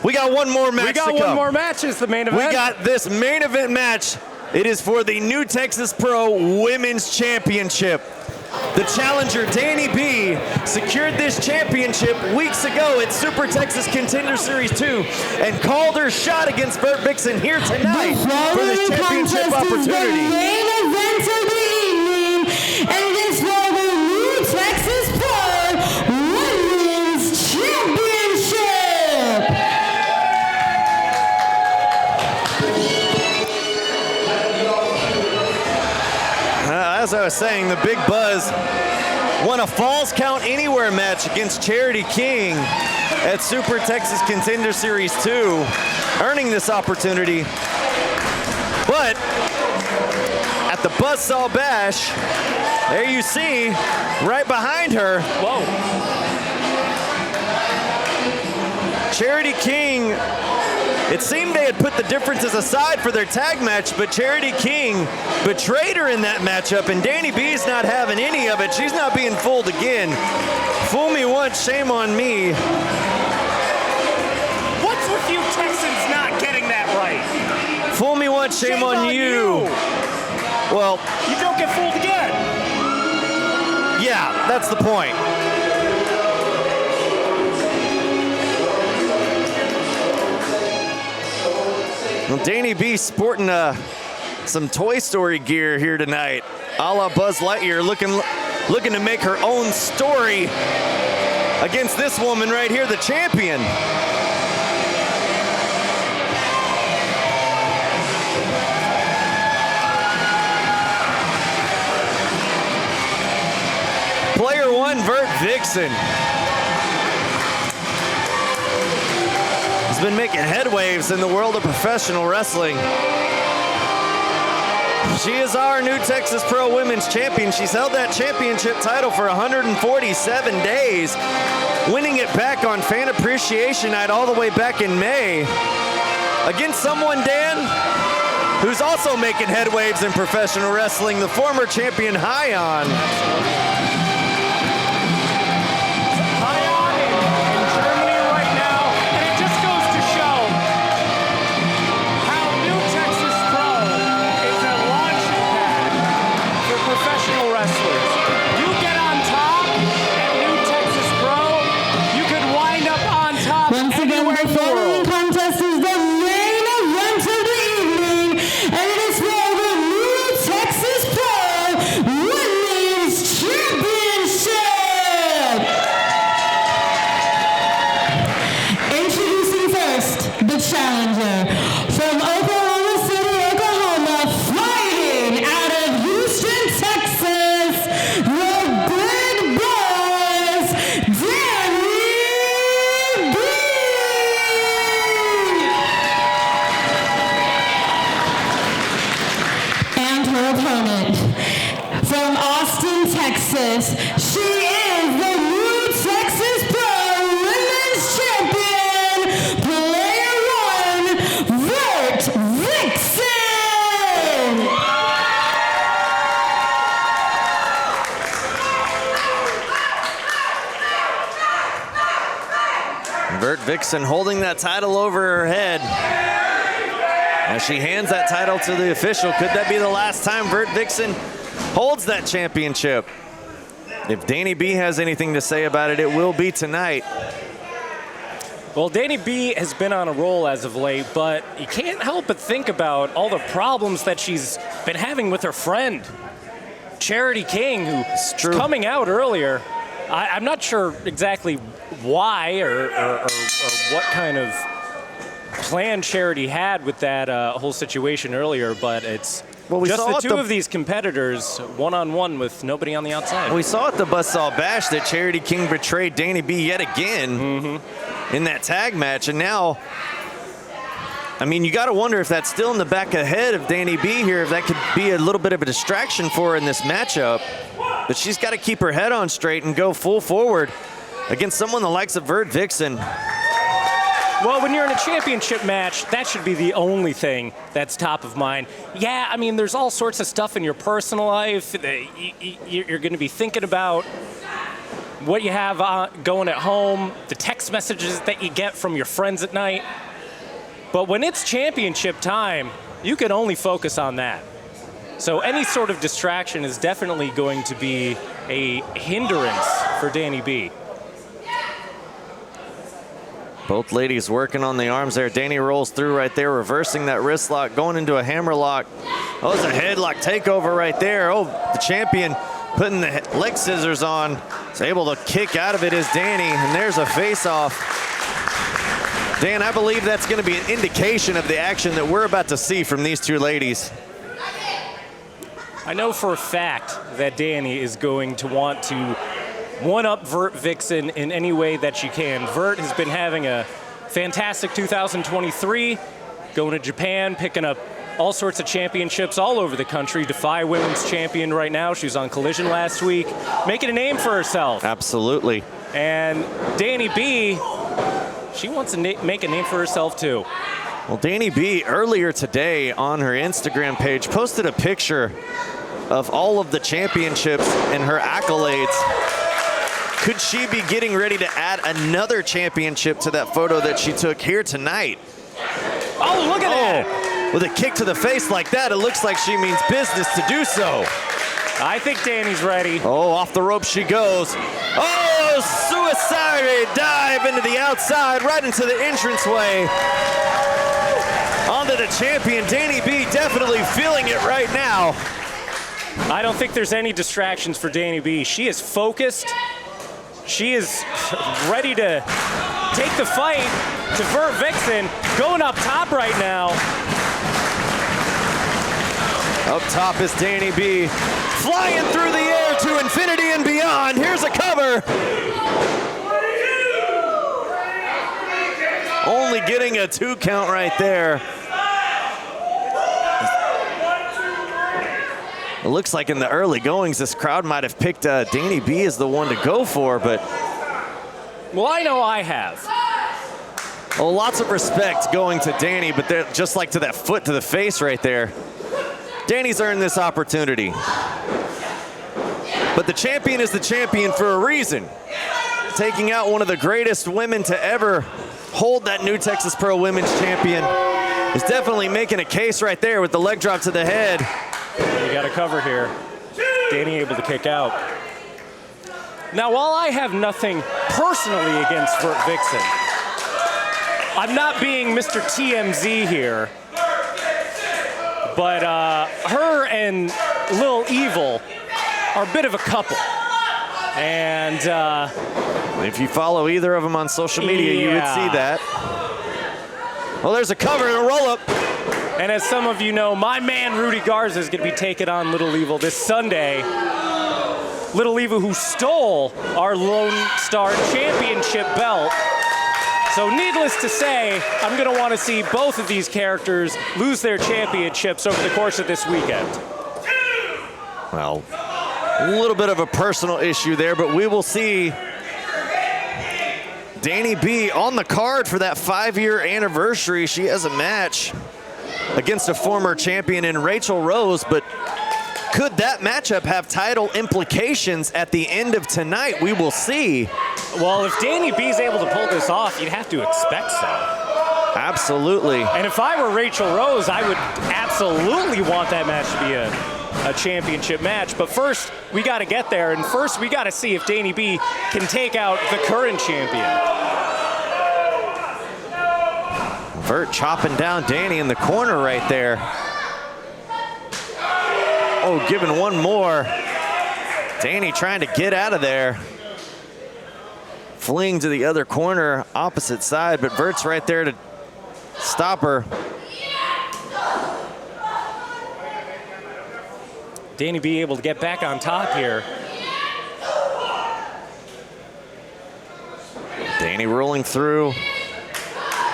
We got one more match to come. We got one more match. It's the main event. We got this main event match. It is for the New Texas Pro Women's Championship. The challenger, Danni B, secured this championship weeks ago at Super Texas Contender Series 2 and called her shot against Vert Vixen here tonight for this championship opportunity. The main event of the evening, and this for the New Texas Pro Women's Championship. As I was saying, the Big Buzz won a Falls Count Anywhere match against Charity King at Super Texas Contender Series 2, earning this opportunity. But at the Buzzsaw Bash, there you see, right behind her, whoa, Charity King. It seemed they had put the differences aside for their tag match, but Charity King betrayed her in that matchup, and Danni B's not having any of it. She's not being fooled again. Fool me once, shame on me. What's with you Texans not getting that right? Fool me once, shame on you. Well, you don't get fooled again. Yeah, that's the point. Well, Danni B sporting some Toy Story gear here tonight, a la Buzz Lightyear, looking to make her own story against this woman right here, the champion. Player one, Vert Vixen. Has been making headwaves in the world of professional wrestling. She is our New Texas Pro Women's Champion. She's held that championship title for 147 days, winning it back on Fan Appreciation Night all the way back in May against someone, Dan, who's also making headwaves in professional wrestling, the former champion Hyon. She is the New Texas Pro Women's Champion, Player 1, Vert Vixen. Vert Vixen holding that title over her head as she hands that title to the official. Could that be the last time Vert Vixen holds that championship? If Danni B has anything to say about it, it will be tonight. Well, Danni B has been on a roll as of late, but you can't help but think about all the problems that she's been having with her friend, Charity King, who's coming out earlier. I'm not sure exactly why or what kind of plan Charity had with that whole situation earlier, but it's just the two of these competitors one-on-one with nobody on the outside. We saw at the Buzzsaw Bash that Charity King betrayed Danni B yet again in that tag match, and now, I mean, you got to wonder if that's still in the back of the head of Danni B here, if that could be a little bit of a distraction for her in this matchup. But she's got to keep her head on straight and go full forward against someone the likes of Vert Vixen. Well, when you're in a championship match, that should be the only thing that's top of mind. Yeah, I mean, there's all sorts of stuff in your personal life that you're going to be thinking about. what you have going at home, the text messages that you get from your friends at night. But when it's championship time, you can only focus on that. So any sort of distraction is definitely going to be a hindrance for Danni B. Both ladies working on the arms there. Danni rolls through right there, reversing that wrist lock, going into a hammer lock. Oh, it's a headlock takeover right there. Oh, the champion putting the leg scissors on. Is able to kick out of it is Danni, and there's a face-off. Dan, I believe that's going to be an indication of the action that we're about to see from these two ladies. I know for a fact that Danni is going to want to one-up Vert Vixen in any way that she can. Vert has been having a fantastic 2023, going to Japan, picking up all sorts of championships all over the country. Defy Women's Champion right now. She was on Collision last week, making a name for herself. Absolutely. And Danni B, she wants to make a name for herself too. Well, Danni B earlier today on her Instagram page posted a picture of all of the championships and her accolades. Could she be getting ready to add another championship to that photo that she took here tonight? Oh, look at that! With a kick to the face like that, it looks like she means business to do so. I think Danny's ready. Oh, off the rope she goes. Oh, suicide dive into the outside, right into the entranceway. Onto the champion, Danni B definitely feeling it right now. I don't think there's any distractions for Danni B. She is focused. She is ready to take the fight to Vert Vixen, going up top right now. Up top is Danni B, flying through the air to infinity and beyond. Here's a cover. Only getting a 2 count right there. It looks like in the early goings, this crowd might have picked Danni B as the one to go for, but... Well, I know I have. Well, lots of respect going to Danni, but they're just like to that foot to the face right there. Danni's earned this opportunity. But the champion is the champion for a reason. Taking out one of the greatest women to ever hold that new Texas Pro Women's Champion is definitely making a case right there with the leg drop to the head. You got a cover here. Danni able to kick out. Now, while I have nothing personally against Vert Vixen, I'm not being Mr. TMZ here, but her and Lil Evil are a bit of a couple. And if you follow either of them on social media, you would see that. Well, there's a cover and a roll-up. And as some of you know, my man Rudy Garza is going to be taking on Little Evil this Sunday. Little Evil, who stole our Lone Star Championship belt. So needless to say, I'm going to want to see both of these characters lose their championships over the course of this weekend. Well, a little bit of a personal issue there, but we will see Danni B on the card for that 5-year anniversary. She has a match against a former champion in Rachel Rose, but could that matchup have title implications at the end of tonight? We will see. Well, if Danni B is able to pull this off, you'd have to expect so. Absolutely. And if I were Rachel Rose, I would absolutely want that match to be a championship match. But first, we got to get there, and first we got to see if Danni B can take out the current champion. Vert chopping down Danni in the corner right there. Oh, giving one more. Danni trying to get out of there. Fleeing to the other corner, opposite side, but Vert's right there to stop her. Danni B able to get back on top here. Danni rolling through,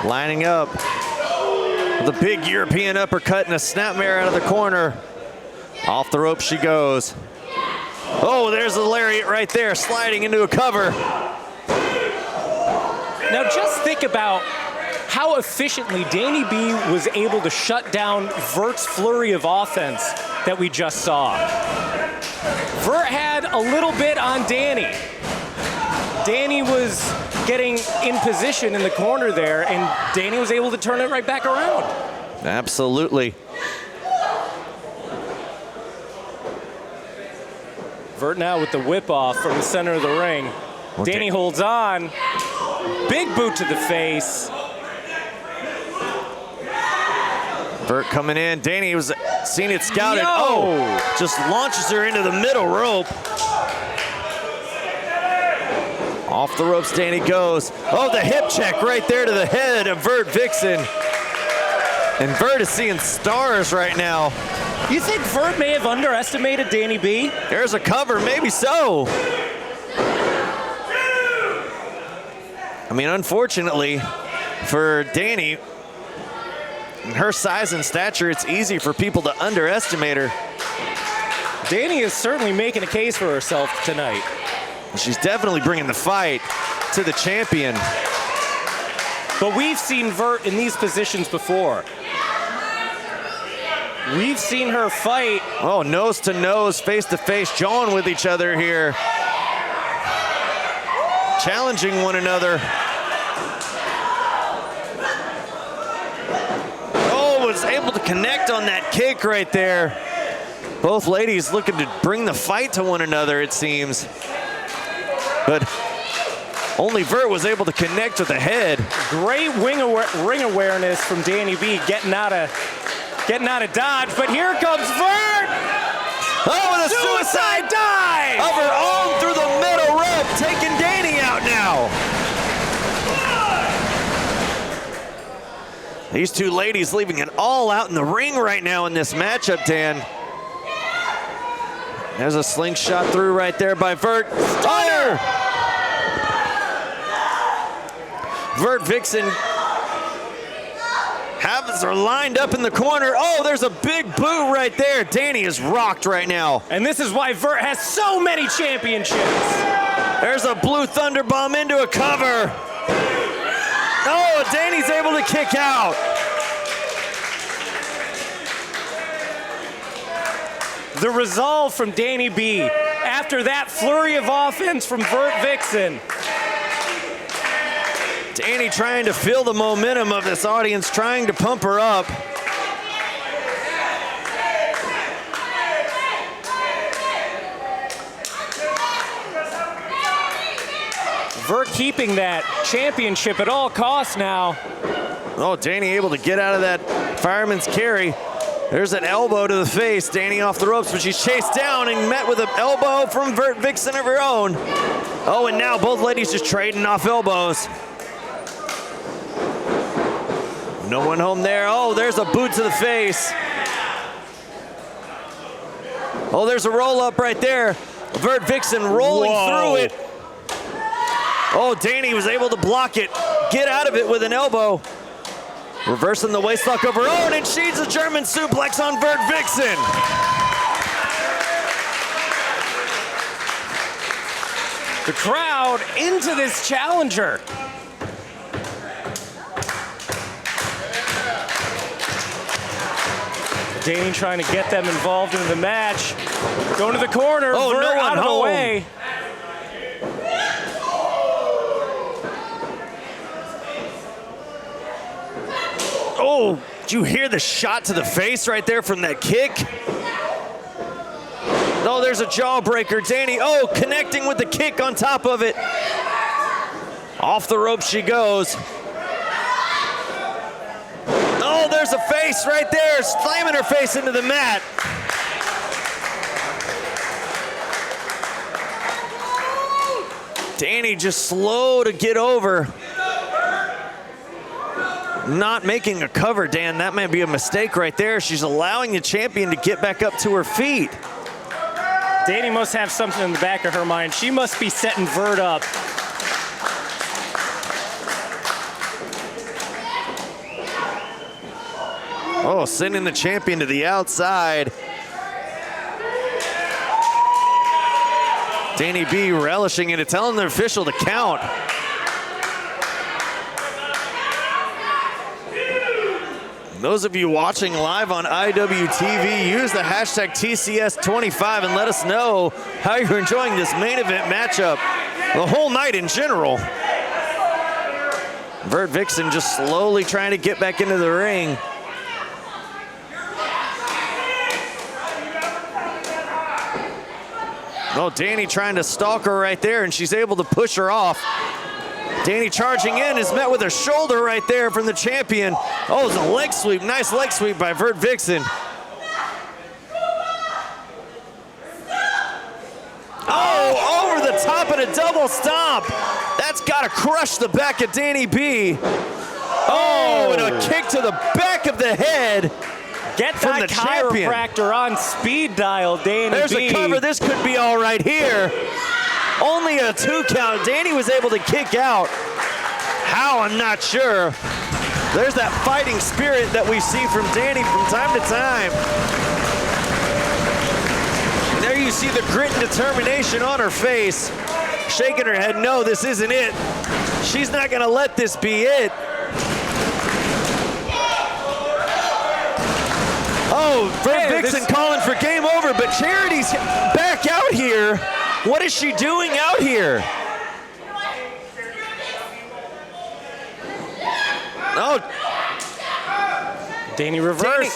lining up with a big European uppercut and a snapmare out of the corner. Off the rope she goes. Oh, there's the lariat right there, sliding into a cover. Now just think about how efficiently Danni B was able to shut down Vert's flurry of offense that we just saw. Vert had a little bit on Danni, Danni was getting in position in the corner there, and Danni was able to turn it right back around. Absolutely. Vert now with the whip off from the center of the ring. Well, Danni holds on. Big boot to the face. Vert coming in. Danni was seeing it scouted. Yo! Oh, just launches her into the middle rope. Off the ropes, Danni goes. Oh, the hip check right there to the head of Vert Vixen. And Vert is seeing stars right now. You think Vert may have underestimated Danni B? There's a cover, maybe so. I mean, unfortunately for Danni, her size and stature, it's easy for people to underestimate her. Danni is certainly making a case for herself tonight. She's definitely bringing the fight to the champion. But we've seen Vert in these positions before. We've seen her fight. Oh, nose to nose, face to face, jawing with each other here. Challenging one another. Oh, was able to connect on that kick right there. Both ladies looking to bring the fight to one another, it seems. But only Vert was able to connect with the head. Great ring awareness from Danni B, getting out of dodge, but here comes Vert! Oh, with a suicide dive! of her own through the middle rope, taking Danni out now. These two ladies leaving it all out in the ring right now in this matchup, Dan. There's a slingshot through right there by Vert. Stunner! Vert Vixen has her lined up in the corner. Oh, there's a big boot right there. Danni is rocked right now. And this is why Vert has so many championships. There's a blue thunder bomb into a cover. Oh, Danny's able to kick out. The resolve from Danni B after that flurry of offense from Vert Vixen. Danni trying to feel the momentum of this audience, trying to pump her up. Vert keeping that championship at all costs now. Oh, Danni able to get out of that fireman's carry. There's an elbow to the face. Danni off the ropes, but she's chased down and met with an elbow from Vert Vixen of her own. Oh, and now both ladies just trading off elbows. No one home there. Oh, there's a boot to the face. Oh, there's a roll up right there. Vert Vixen rolling through it. Oh, Danni was able to block it, get out of it with an elbow. Reversing the waistlock of her own, and she's a German suplex on Vert Vixen. The crowd into this challenger. Danni trying to get them involved in the match. Going to the corner, oh, Vert no one out of home. the way. Oh, did you hear the shot to the face right there from that kick? Oh, there's a jawbreaker. Danni, oh, connecting with the kick on top of it. Off the rope she goes. Oh, there's a face right there, slamming her face into the mat. Danni just slow to get over. Not making a cover, Dan. That might be a mistake right there. She's allowing the champion to get back up to her feet. Danni must have something in the back of her mind. She must be setting Vert up. Oh, sending the champion to the outside. Danni B relishing in it, telling the official to count. Those of you watching live on IWTV, use the hashtag TCS25 and let us know how you're enjoying this main event matchup. the whole night in general. Vert Vixen just slowly trying to get back into the ring. Oh, Danni trying to stalk her right there, and she's able to push her off. Danni charging in is met with a shoulder right there from the champion. Oh, it's a leg sweep. Nice leg sweep by Vert Vixen. Oh, over the top and a double stomp. That's got to crush the back of Danni B. Oh, and a kick to the back of the head. Get that chiropractor on speed dial, Danni B. There's a cover. This could be all right here. Only a 2 count. Danni was able to kick out. How, I'm not sure. There's that fighting spirit that we see from Danni from time to time. There you see the grit and determination on her face. Shaking her head, no, this isn't it. She's not gonna let this be it. Oh, Vert Vixen calling for game over, but Charity's back out here. What is she doing out here? Oh. Danni reverse.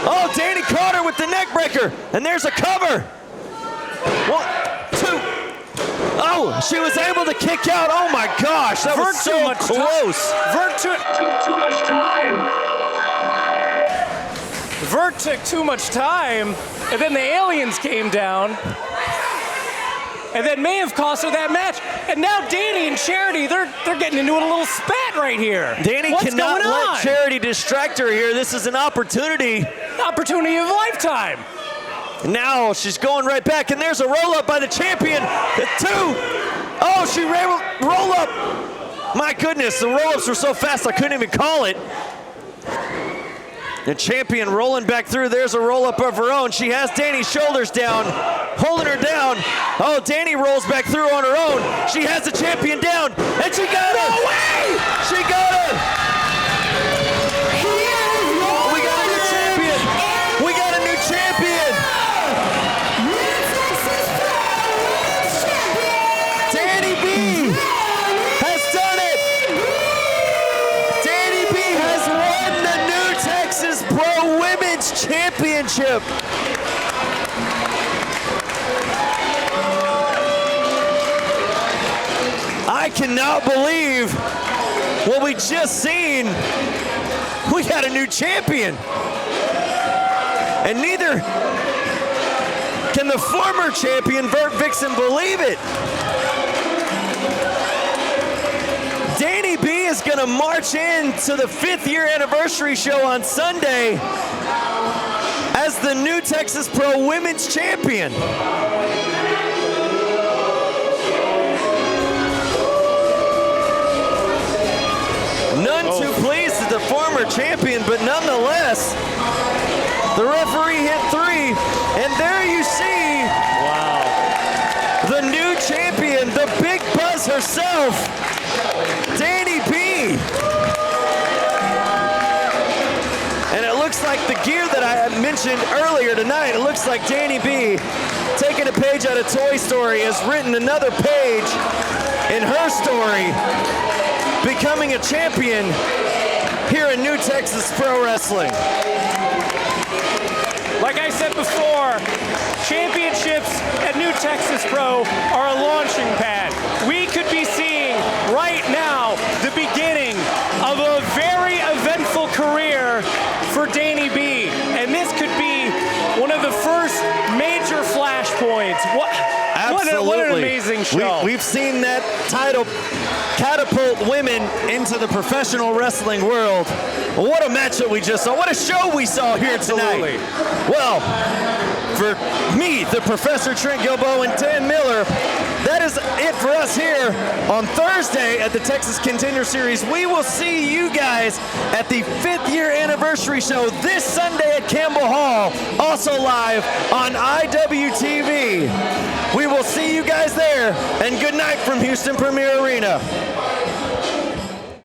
Oh, Danni caught her with the neck breaker, and there's a cover. 1, 2. Oh, she was able to kick out. Oh my gosh, that was so close. Vert took too much time. Vert took too much time, and then the aliens came down, and then may have cost her that match. And now Danni and Charity, they're getting into a little spat right here. Danni cannot let Charity distract her here. This is an opportunity. Opportunity of a lifetime. Now she's going right back, and there's a roll-up by the champion. 2. Oh, she roll up. My goodness, the roll-ups were so fast I couldn't even call it. The champion rolling back through. There's a roll-up of her own. She has Danni's shoulders down, holding her down. Oh, Danni rolls back through on her own. She has the champion down, and she got her. No way! She got her. We got a new champion. We got a new champion. Danni B has done it. Danni B has won the new Texas Pro Women's Championship. I cannot believe what we just seen. We got a new champion. And neither can the former champion, Vert Vixen, believe it. Danni B is going to march into the 5th year anniversary show on Sunday as the new Texas Pro Women's Champion. None too pleased as the former champion, but nonetheless, the referee hit 3, and there you see the new champion, the Big Buzz herself, Danni B. And it looks like the gear that I had mentioned earlier tonight, it looks like Danni B, taking a page out of Toy Story, has written another page in her story, becoming a champion here in New Texas Pro Wrestling. Like I said before, championships at New Texas Pro are a launching pad. We could be seeing right now the beginning of a very eventful career for Danni B. And this could be one of the first major flashpoints. What an amazing show. We've seen that title catapult women into the professional wrestling world. What a match that we just saw. What a show we saw here tonight. Well, for me, the Professor Trent Gilbo and Dan Miller, that is it for us here on Thursday at the Texas Contender Series. We will see you guys at the 5th year anniversary show this Sunday at Campbell Hall, also live on IWTV. We will see you guys there, and good night from Houston Premier Arena.